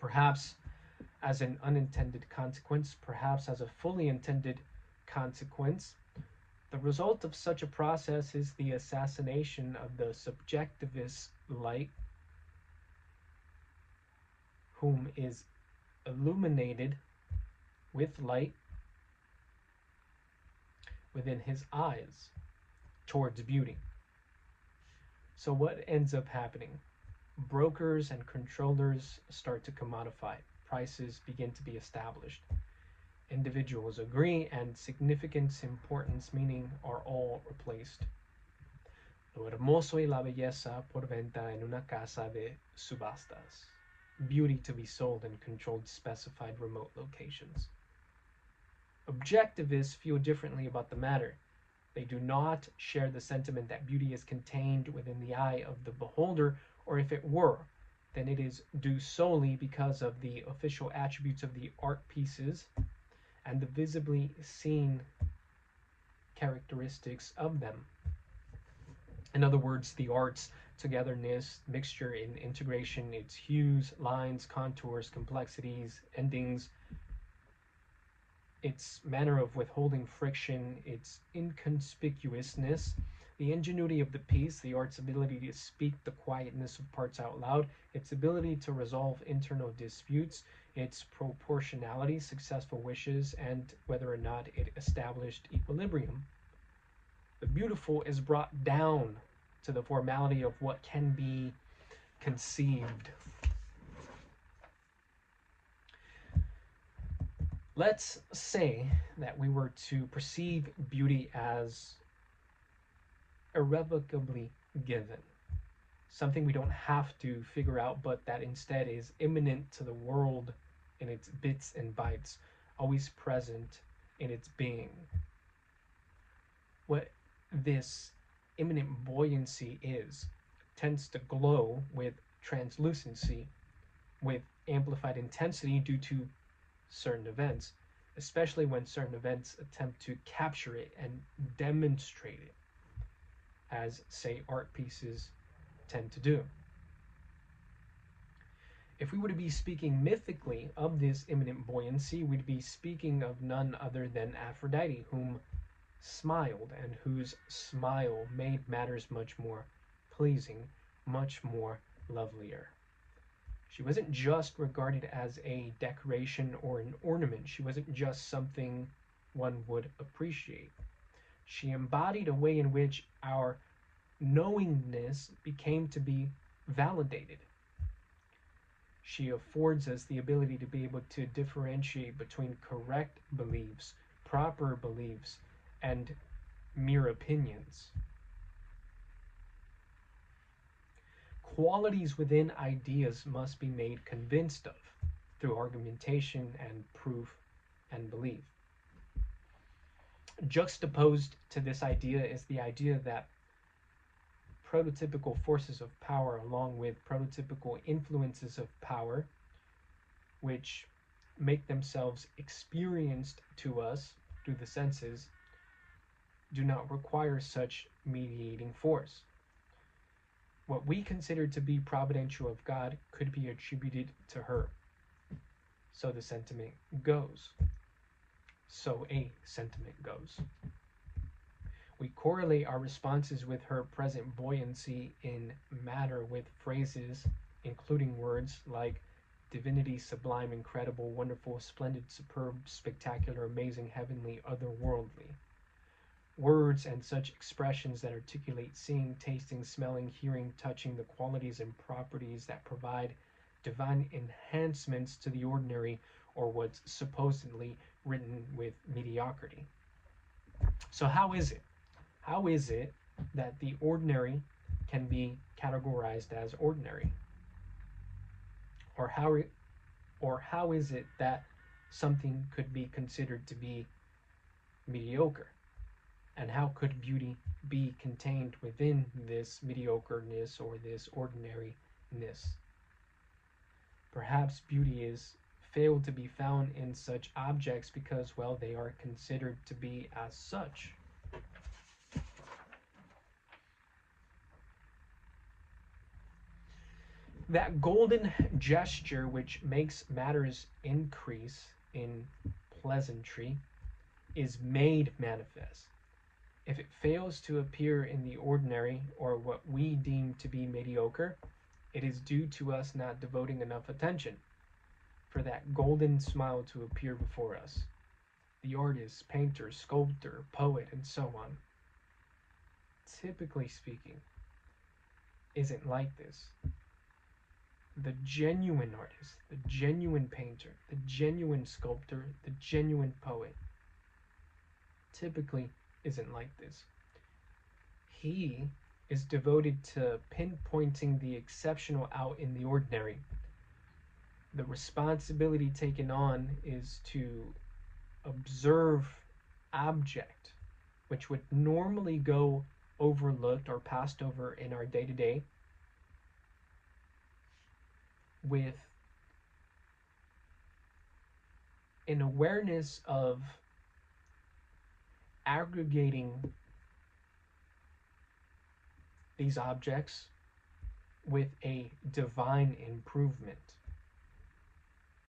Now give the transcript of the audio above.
perhaps as an unintended consequence, perhaps as a fully intended consequence. The result of such a process is the assassination of the subjectivist light, whom is illuminated with light within his eyes towards beauty. So, what ends up happening? Brokers and controllers start to commodify, prices begin to be established. Individuals agree, and significance, importance, meaning are all replaced. Lo hermoso y la belleza por venta en una casa de subastas. Beauty to be sold in controlled, specified remote locations. Objectivists feel differently about the matter. They do not share the sentiment that beauty is contained within the eye of the beholder, or if it were, then it is due solely because of the official attributes of the art pieces and the visibly seen characteristics of them. In other words, the art's togetherness, mixture in integration, its hues, lines, contours, complexities, endings, its manner of withholding friction, its inconspicuousness, the ingenuity of the piece, the art's ability to speak the quietness of parts out loud, its ability to resolve internal disputes, its proportionality, successful wishes, and whether or not it established equilibrium. The beautiful is brought down to the formality of what can be conceived. Let's say that we were to perceive beauty as irrevocably given, something we don't have to figure out, but that instead is immanent to the world in its bits and bytes, always present in its being. What this immanent buoyancy is tends to glow with translucency, with amplified intensity due to certain events, especially when certain events attempt to capture it and demonstrate it, as, say, art pieces tend to do. If we were to be speaking mythically of this immanent buoyancy, we'd be speaking of none other than Aphrodite, whom smiled and whose smile made matters much more pleasing, much more lovelier. She wasn't just regarded as a decoration or an ornament. She wasn't just something one would appreciate. She embodied a way in which our knowingness became to be validated. She affords us the ability to be able to differentiate between correct beliefs, proper beliefs, and mere opinions. Qualities within ideas must be made convinced of through argumentation and proof and belief. Juxtaposed to this idea is the idea that prototypical forces of power, along with prototypical influences of power, which make themselves experienced to us through the senses, do not require such mediating force. What we consider to be providential of God could be attributed to her. So the sentiment goes. So a sentiment goes. We correlate our responses with her present buoyancy in matter with phrases, including words like divinity, sublime, incredible, wonderful, splendid, superb, spectacular, amazing, heavenly, otherworldly. Words and such expressions that articulate seeing, tasting, smelling, hearing, touching, the qualities and properties that provide divine enhancements to the ordinary, or what's supposedly written with mediocrity. So how is it? How is it that the ordinary can be categorized as ordinary? Or how is it that something could be considered to be mediocre? And how could beauty be contained within this mediocreness or this ordinariness? Perhaps beauty is failed to be found in such objects because, well, they are considered to be as such. That golden gesture which makes matters increase in pleasantry is made manifest. If it fails to appear in the ordinary or what we deem to be mediocre, it is due to us not devoting enough attention for that golden smile to appear before us. The artist, painter, sculptor, poet, and so on, typically speaking, isn't like this. The genuine artist, the genuine painter, the genuine sculptor, the genuine poet typically isn't like this. He is devoted to pinpointing the exceptional out in the ordinary. The responsibility taken on is to observe object which would normally go overlooked or passed over in our day to day with an awareness of aggregating these objects with a divine improvement.